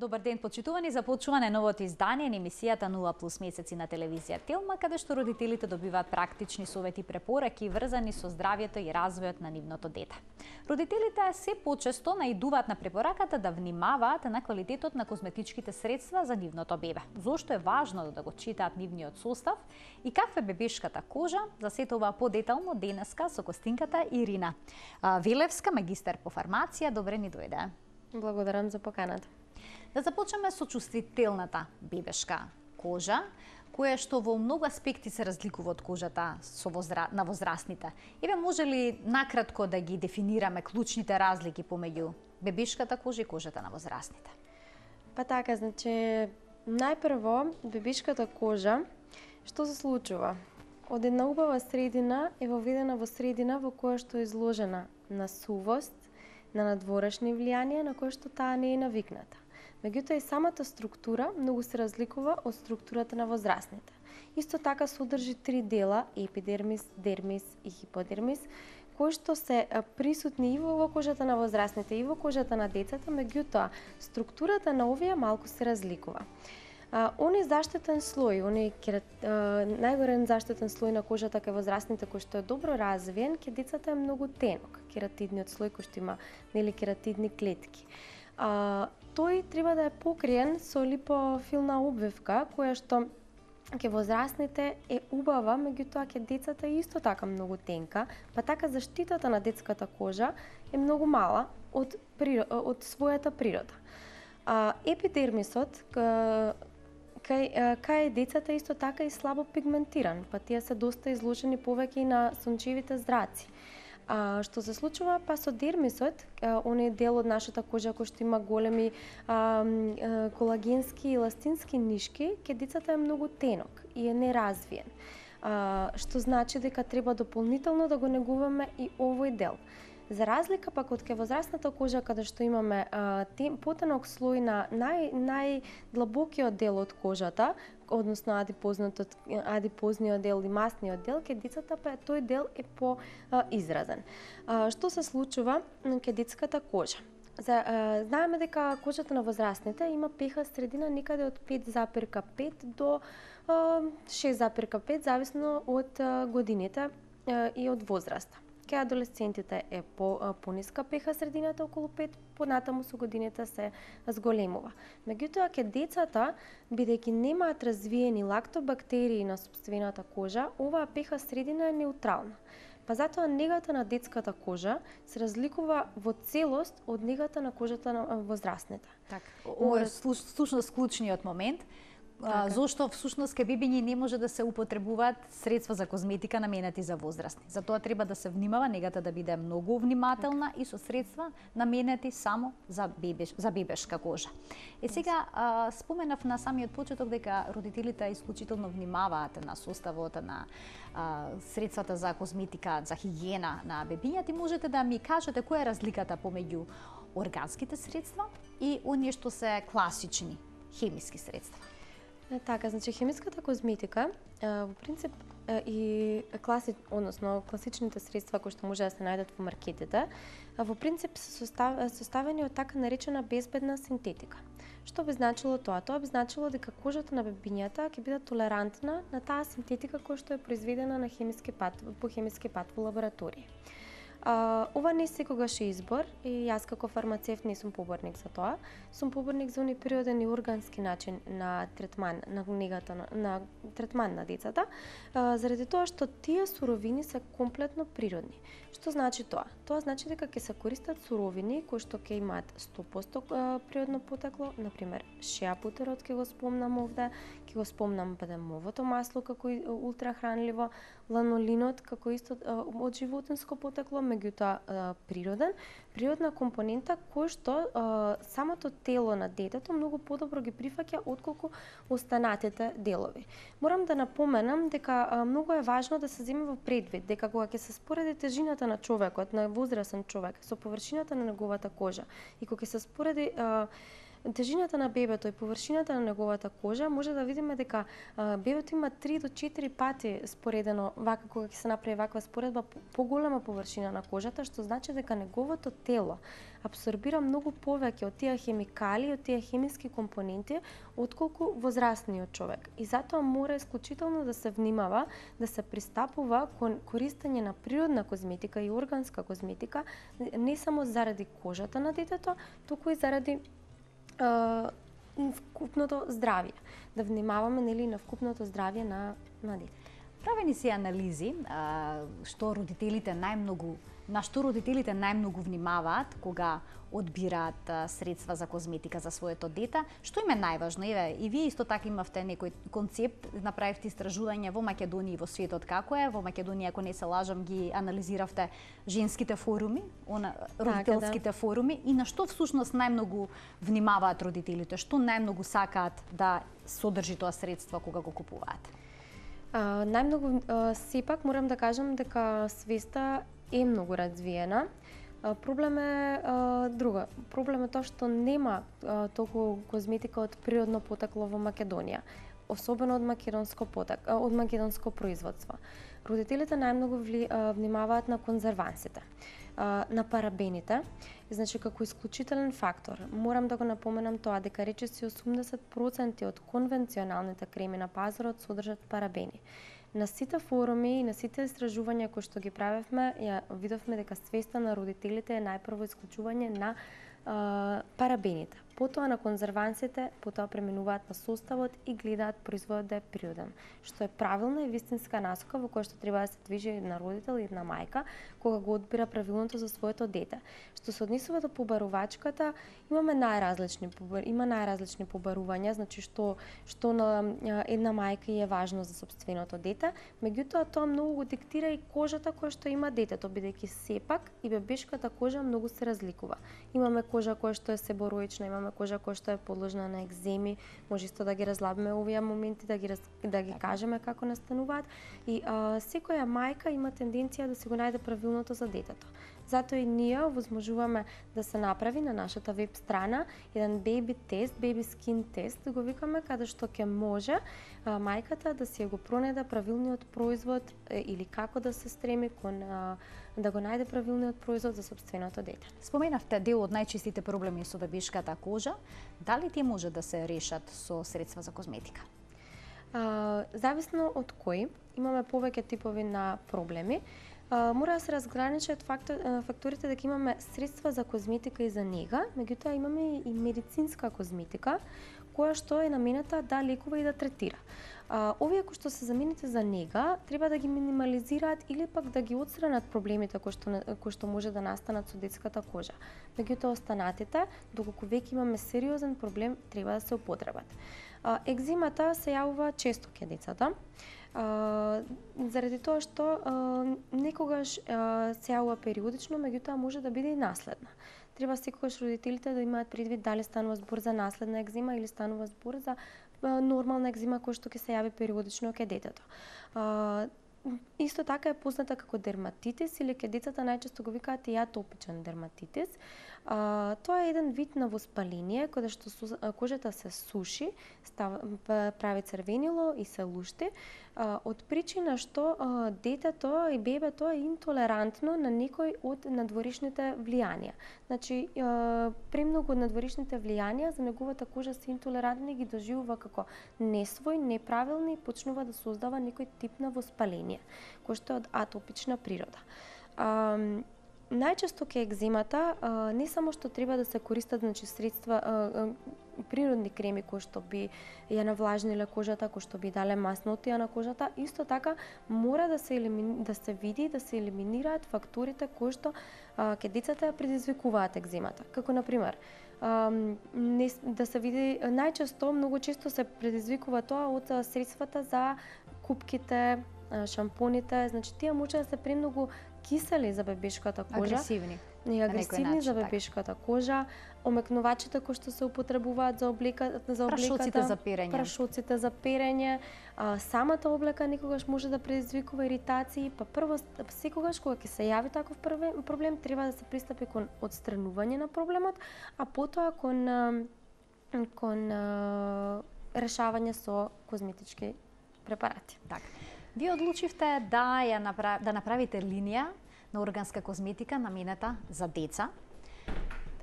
Добар ден, почитувани, започува новото издание на емисијата 0+ месеци на телевизија Телма, каде што родителите добиваат практични совети и препораки врзани со здравјето и развојот на нивното дете. Родителите се почесто наидуваат на препораката да внимаваат на квалитетот на козметичките средства за нивното бебе. Зошто е важно да го читаат нивниот состав и каква е бебешката кожа, за сето ова подетално денеска со гостинката Ирина Велевска, магистар по фармација. Добре ни дојде. Благодарам за поканата. Да започнеме со чувствителната бебешка кожа, која што во многу аспекти се разликува од кожата на возрастните. Еве, може ли накратко да ги дефинираме клучните разлики помеѓу бебешката кожа и кожата на возрастните? Па така, значи, најпрво, бебешката кожа, што се случува? Од една убава средина е воведена во средина во која што е изложена на сувост, на надворешни влијанија на кои што таа не е навикната. Меѓутоа и самата структура многу се разликува од структурата на возрастните. Исто така содржи три дела: епидермис, дермис и хиподермис, кои што се присутни и во кожата на возрастните и во кожата на децата, меѓутоа структурата на овие малку се разликува. Оној заштитен слој, најгорен заштитен слој на кожата кај возрастните кој што е добро развиен, кај децата е многу тенок, кератидниот слој кој што има кератидни клетки. Тој треба да е покриен со липофилна обвивка, која што кај возрастните е убава, меѓутоа кај децата е исто така многу тенка, па така заштитата на детската кожа е многу мала од својата природа. Епидермисот кај децата исто така и слабо пигментиран, па тие се доста изложени повеќе и на сончевите зраци. Што се случува па со дермисот, оној дел од нашата кожа кој што има големи колагенски и еластински нишки, кај децата е многу тенок и е неразвиен. Што значи дека треба дополнително да го негуваме и овој дел. За разлика пак од кај возрастната кожа, каде што имаме потенок слој на најдлабокиот дел од кожата, односно адипозниот дел и масниот дел, кај децата тој дел е поизразен. Што се случува кај детската кожа? Знаеме дека кожата на возрастните има pH средина некаде од 5,5 до 6,5, зависно од годините и од возраста. Кај адолесцентите е пониска pH средината, околу 5, понатаму со годините се зголемува. Меѓутоа, кај децата, бидејќи немаат развиени лактобактерии на сопствената кожа, оваа pH средина е неутрална. Па затоа негата на детската кожа се разликува во целост од негата на кожата на возрастните. Така, ова е всушност клучниот момент. Зошто всушност кај бебиња не може да се употребуваат средства за козметика наменети за возрастни. Затоа треба да се внимава негата да биде многу внимателна и со средства наменети само за бебешка кожа. Сега споменав на самиот почеток дека родителите исклучително внимаваат на составот на средствата за козметика, за хигиена на бебињата. Можете да ми кажете која е разликата помеѓу органските средства и оние што се класични хемиски средства? Така, значи хемиската козметика во принцип и класичните средства кои што може да се најдат во маркетите, во принцип се составени од така наречена безбедна синтетика. Што би значило тоа? Тоа би значило дека кожата на бебињата ќе биде толерантна на таа синтетика која што е произведена на по хемиски пат во лабораторија. Ова не секогаш е избор и јас како фармацевт не сум поборник за тоа. Сум поборник за оној природен и органски начин на третман на третман на децата, заради тоа што тие суровини се комплетно природни. Што значи тоа? Тоа значи дека ќе се користат суровини кои што ќе имаат 100% природно потекло, например шеапутерот ќе го спомнам овде, ќе го спомнам бадемовото масло како ултрахранливо, ланолинот како исто од животинско потекло, меѓутоа природна компонента кој што самото тело на детето многу подобро ги прифаќа отколку останатите делови. Морам да напоменам дека многу е важно да се земе во предвид дека кога ќе се спореди тежината на човекот, на возрастен човек, со површината на неговата кожа и кога ќе се спореди тежината на бебето и површината на неговата кожа, може да видиме дека бебето има 3 до 4 пати споредено, вака кога ќе се направи ваква споредба, поголема површина на кожата, што значи дека неговото тело абсорбира многу повеќе од тие хемикали, од тие хемиски компоненти, отколку возрастниот човек. И затоа мора исклучително да се внимава, да се пристапува кон користење на природна козметика и органска козметика, не само заради кожата на детето, туку и заради вкупното здравје. Да внимаваме, нели, на вкупното здравје на детето. Правени се анализи што родителите најмногу внимаваат кога одбираат средства за козметика за своето дете. Што им е најважно? Еве, и вие исто така имавте некој концепт, направивте истражување во Македонија и во светот како е. Во Македонија, ако не се лажам, ги анализиравте женските форуми, родителските форуми, и на што всушност најмногу внимаваат родителите? Што најмногу сакаат да содржи тоа средство кога го купуваат? Најмногу, сепак морам да кажам дека свеста е многу развиена. Проблем е друга. Проблем е тоа што нема толку козметика од природно потекло во Македонија, особено од македонско производство. Родителите најмногу внимаваат на конзервансите, на парабените, значи како исклучителен фактор. Морам да го напоменам тоа дека речиси 80% од конвенционалните креми на пазарот содржат парабени. На сите форуми и на сите истражувања кои што ги правевме, ја видовме дека свеста на родителите е најпрво исклучување на парабените, потоа на конзервансите, потоа преминуваат на составот и гледаат производот да е природен, што е правилна и вистинска насока во која што треба да се движи една родител и една мајка кога го одбира правилното за своето дете. Што се однесува до побарувачката, има најразлични побарувања, значи што на една мајка е важно за сопственото дете, меѓутоа тоа многу го диктира и кожата која што има детето, бидејќи сепак и бебешката кожа многу се разликува. Имаме кожа која што е себороична, имаме кожа која што е подложна на екземи, може исто да ги разлабиме овие моменти, да ги кажеме како настануваат, и секоја мајка има тенденција да си го најде правилното за детето. Затоа и ние овозможуваме да се направи на нашата веб страна еден baby тест, baby skin тест, да го викаме, каде што ќе може мајката да си го пронајде правилниот производ или како да се стреми кон да го најде правилниот производ за сопственото дете. Споменавте дел од најчистите проблеми со бебешката кожа. Дали тие може да се решат со средства за козметика? Зависно од кои, имаме повеќе типови на проблеми. Мора да се разграничат факторите дека имаме средства за козметика и за нега, меѓутоа имаме и медицинска козметика, која што е намената да лекува и да третира. Овие кои што се замените за нега, треба да ги минимализираат или пак да ги отстранат проблемите кои што може да настанат со детската кожа. Меѓутоа останатите, доколку веќе имаме сериозен проблем, треба да се употребат. Екзимата се јавува често кај децата, заради тоа што некогаш се јавува периодично, меѓутоа може да биде и наследна. Треба секогаш родителите да имаат предвид дали станува збор за наследна екзима или станува збор за нормална екзима која што ќе се јави периодично кај детето. Исто така е позната како дерматитис или кај децата најчесто го викаат и атопичен дерматитис. Тоа е еден вид на воспаление кога што кожата се суши, прави црвенило и се лушти, од причина што детето и бебето е интолерантно на некој од надворишните влијанија. Значи, премногу од надворишните влијанија за неговата кожа се интолерантни, ги доживува како несвој, неправилни и почнува да создава некој тип на воспаление, кој што е од атопична природа. Најчесто кај екземата не само што треба да се користат, значи, средства, природни креми кои што би ја навлажниле кожата, кои што би дале маснотија на кожата, исто така мора да се види, да се елиминираат факторите кои што кај децата предизвикуваат екземата. Како например, да се види, најчесто, многу често се предизвикува тоа од средствата за купките, шампоните, значи тие може да се премногу кисели за бебешката кожа, агресивни за бебешката кожа, омекнувачите кои што се употребуваат за облеката, прашоците за перење, самата облека некогаш може да предизвикува иритации, па прво секогаш кога ќе се јави таков проблем треба да се пристапи кон отстранување на проблемот, а потоа кон кон решавање со козметички препарати. Така. Вие одлучивте да направите линија на органска козметика наменета за деца.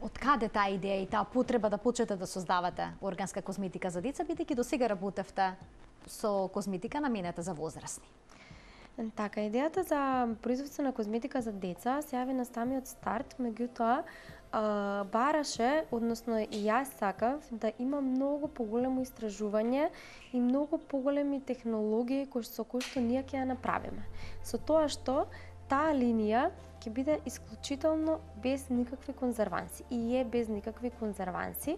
Од каде таа идеја и таа потреба да почнете да создавате органска козметика за деца, бидејќи досега работевте со козметика наменета за возрастни? Така, идејата за производство на козметика за деца се јави на самиот старт, меѓутоа бараше, односно и јас сакав да има многу поголемо истражување и многу поголеми технологии со кои што ние ќе ја направиме. Со тоа што таа линија ќе биде исклучително без никакви конзерванси и е без никакви конзерванси.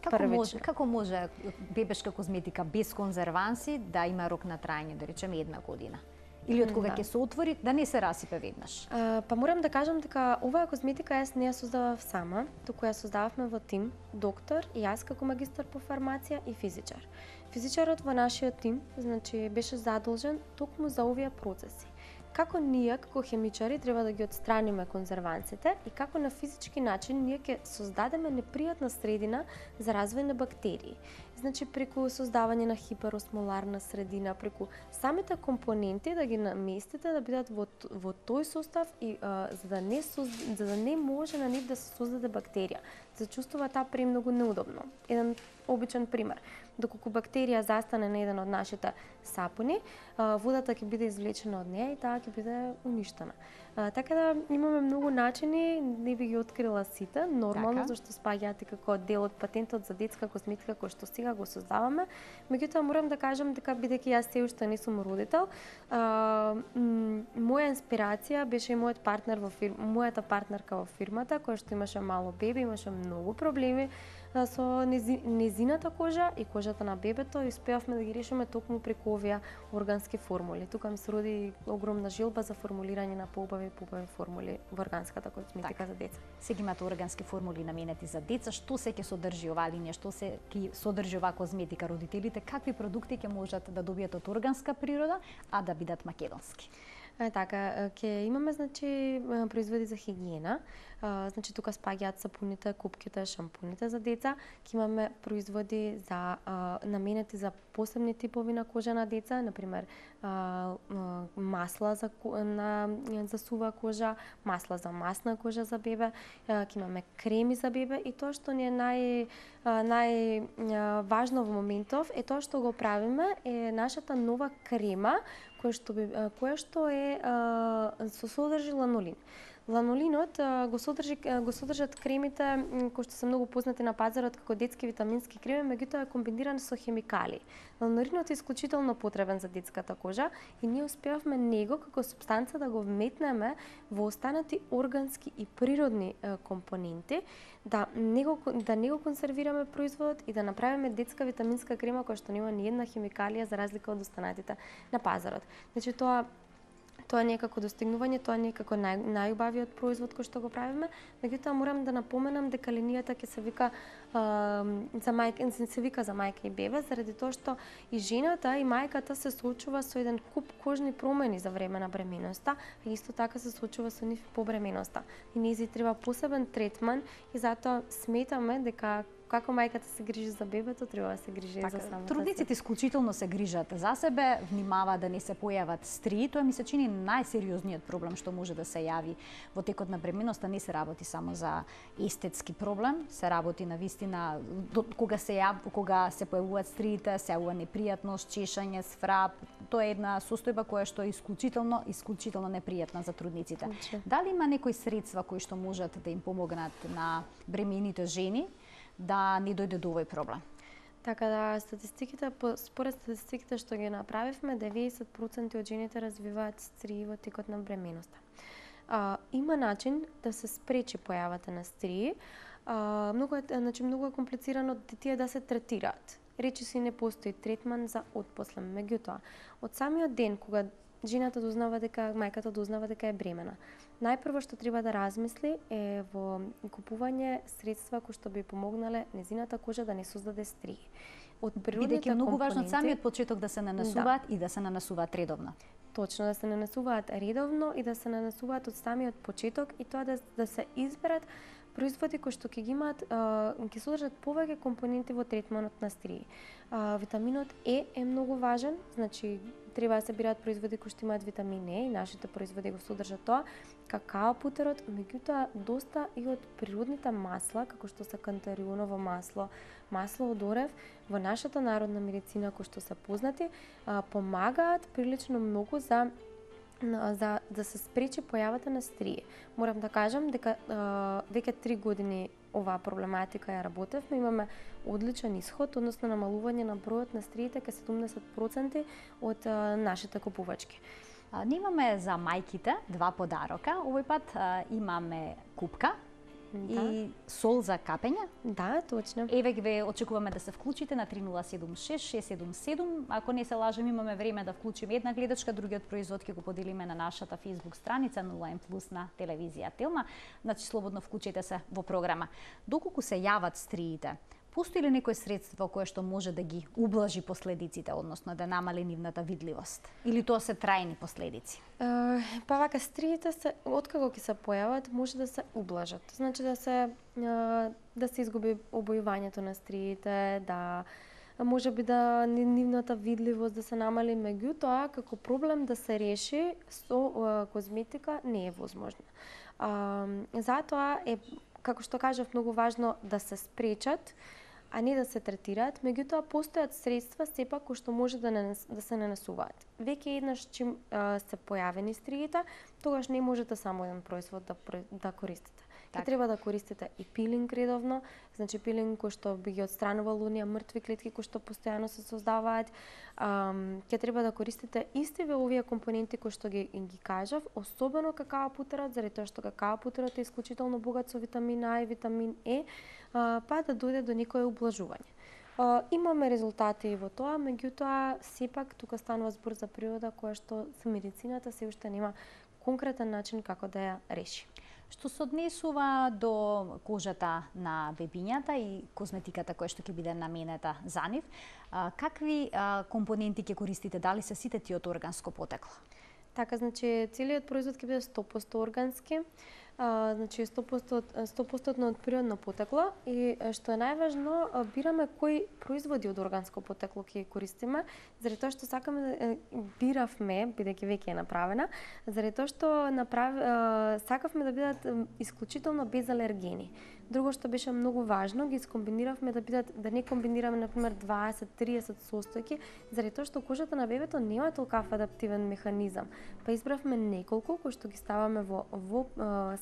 Како може бебешка козметика без конзерванси да има рок на траење, да речеме 1 година? Или од кога ќе се отвори, да не се расипе веднаш? Па морам да кажам дека оваа козметика јас не ја создавав сама, туку ја создававме во тим, доктор и јас како магистар по фармација и физичар. Физичарот во нашиот тим, значи, беше задолжен токму за овие процеси. Како ние, како хемичари, треба да ги отстраниме конзервансите и како на физички начин ние ќе создадеме непријатна средина за развој на бактерии. Значи, преку создавање на хиперосмоларна средина, преку самите компоненти да ги наместите да бидат во тој состав и за да не може на нив да се создаде бактерија. Се чувствува таа премногу неудобно. Еден обичен пример. Доколку бактерија застане на еден од нашите сапуни, водата ќе биде извлечена од неја и таа ќе биде уништена. Така да имаме многу начини, не би ги открила сите, нормално, зашто спаѓаат и како дел од патентот за детска козметика кој што сега го создаваме. Меѓутоа морам да кажам дека бидејќи јас се уште не сум родител, моја инспирација беше и мојот партнер мојата партнерка во фирмата, која што имаше мало бебе, имаше многу проблеми со незината кожа и кожата на бебето и успеавме да ги решиме токму преку овие органски формули. Тука ми се роди огромна желба за формулирање на поубави формули во органската козметика за деца. Сега имате органски формули наменети за деца. Што се ќе содржи оваа линија? Што се ќе содржи оваа козметика? Родителите какви продукти ќе можат да добијат од органска природа, а да бидат македонски? Така, ќе имаме, значи, производи за хигиена. Значи, тука спаѓаат сапуните, купките, шампуните за деца. Ќе имаме производи за наменети за посебни типови на кожа на деца, например, масла за сува кожа, масла за масна кожа за бебе, ќе имаме креми за бебе и тоа што ни е најважно во моментов е тоа што го правиме е нашата нова крема која што е со содржи ланолин. Ланолинот го содржат кремите кои што се многу познати на пазарот како детски витамински креми, меѓутоа е комбиниран со хемикали. Ланолинот е исклучително потребен за детската кожа и ние успеавме него како супстанца да го вметнеме во останати органски и природни компоненти, да не го консервираме производот и да направиме детска витаминска крема која што нема ни една хемикалија за разлика од останатите на пазарот. Значи тоа не е како достигнување, тоа не е како најубавиот производ кој што го правиме, меѓутоа морам да напоменам дека линијата ќе се вика за мајка и бебе, заради тоа што и жената и мајката се соочува со еден куп кожни промени за време на бременоста, а исто така се соочува со нив по бременоста. И низи треба посебен третман и затоа сметаме дека како мајката се грижи за бебето, треба да се грижи и за самата. Трудниците исклучително се грижат за себе, внимаваат да не се појават стрии. Тоа ми се чини најсериозниот проблем што може да се јави во текот на бременоста. Не се работи само за естетски проблем, се работи на вистина кога се појавуваат стриите, се јавува непријатност, чешање, сфрап. Тоа е една состојба која што е исклучително непријатна за трудниците. Дали има некои средства кои што можат да им помогнат на бремените жени да не дојде до овој проблем? Така да, според статистиките што ги направивме, 90% од жените развиваат стрии во текот на бременоста. Има начин да се спречи појавата на стрии. Многу е комплицирано тие да се третираат. Речи си не постои третман за отпосле. Меѓутоа, од самиот ден кога жената мајката дознава дека е бремена, најпрво што треба да размисли е во купување средства кои што би помогнале незината кожа да не создаде стрии. Од природните многу важно од самиот почеток да се нанесуваат и да се нанесуваат редовно. Точно, да се нанесуваат редовно и да се нанесуваат од самиот почеток и тоа да се изберат производи кои што ќе ги имаат, ќе содржат повеќе компоненти во третманот на стрии. Витаминот е многу важен, значи треба да се бираат производи кои што имаат витамин Е и нашите производи го содржат тоа. Какао путерот, меѓутоа доста и од природните масла, како што се кантарионово масло, масло од орев, во нашата народна медицина кои што се познати, помагаат прилично многу за да се спречи појавата на стрие. Морам да кажам дека веќе 3 години оваа проблематика ја работевме, имаме одличен исход, односно намалување на бројот на стриите ка 70% од нашите купувачки. Немаме за мајките 2 подарока. Овој пат имаме купка и сол за капење. Да, точно. Еве ве очекуваме да се вклучите на 3076 677. Ако не се лажем, имаме време да вклучиме една гледачка, другиот производ ќе го поделиме на нашата Facebook страница 0N+ на телевизија Телма. Значи слободно вклучете се во програма. Доколку се јават стриите, постои ли некое средство кое што може да ги ублажи последиците, односно да намали нивната видливост? Или тоа се трајни последици? Па вака, стриите се, откако ќе се појават, може да се ублажат. Значи да се изгуби обојувањето на стриите, да може би да нивната видливост да се намали, меѓутоа како проблем да се реши со козметика не е возможно. Затоа е, како што кажав, многу важно да се спречат, а не да се третираат, меѓутоа постојат средства сепак кои што може да се нанесуваат. Веќе еднаш чим се појавени стриите, тогаш не можете само еден производ да користите. Ќе треба да користите и пилинг редовно, значи пилинг кој што би ги отстранувал оние мртви клетки кои што постојано се создаваат. Ќе треба да користите истиве овие компоненти кои што ги кажав, особено какао путерот, заради тоа што какао путерот е исклучително богат со витамин А и витамин Е, па да дојде до некое ублажување. Имаме резултати во тоа, меѓутоа сепак тука станува збор за природа која што со медицината се уште нема конкретен начин како да ја реши. Што се однесува до кожата на бебињата и козметиката која што ќе биде наменета за нив, какви компоненти ќе користите? Дали се сите тие од органско потекло? Така, значи целиот производ ќе биде 100% органски, значи 100% од природно потекло и што е најважно, бираме кои производи од органско потекло ќе користиме, заради тоа што сакаме биравме, бидејќи веќе е направена, заради тоа што сакавме да бидат исклучително без алергени. Друго што беше многу важно, ги скомбиниравме да не комбинираме например 20-30 состојки, заради тоа што кожата на бебето нема толкав адаптивен механизам. Па избравме неколку кои што ги ставаме во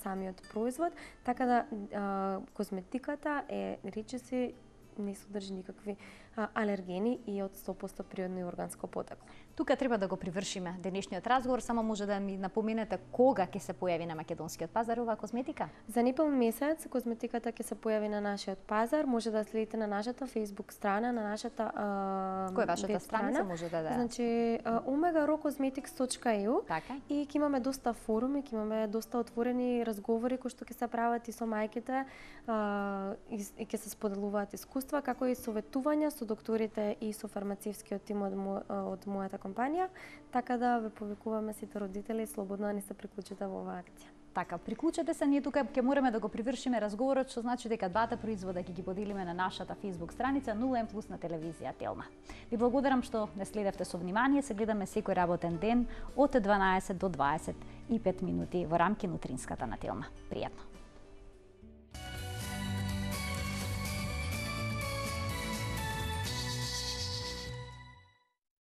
самиот производ, така да козметиката е речиси не содржи никакви алергени и од 100% природно и органско потекло. Тука треба да го привршиме денешниот разговор, само може да ми напоменете кога ќе се појави на македонскиот пазар оваа козметика? За непълн месец козметиката ќе се појави на нашиот пазар, може да следите на нашата Facebook страна, на нашата Која е вашата страница може да Значи omegarocosmetics.eu. Така. И ќе имаме доста форуми, ќе имаме доста отворени разговори кои што ќе се прават и со мајките, и ќе се споделуваат искуства, како и советувања со докторите и со фармацевскиот тим од мојата компанија, така да ве повикуваме сите родители слободно да не се приклучите во оваа акција. Така, приклучете се, ние тука ќе мораме да го привршиме разговорот, што значи дека двата производа ќе ги поделиме на нашата Facebook страница 0N+ на телевизија Телма. Ви благодарам што не следевте со внимание, се гледаме секој работен ден од 12 до 25 минути во рамки на утринската на Телма. Пријатно.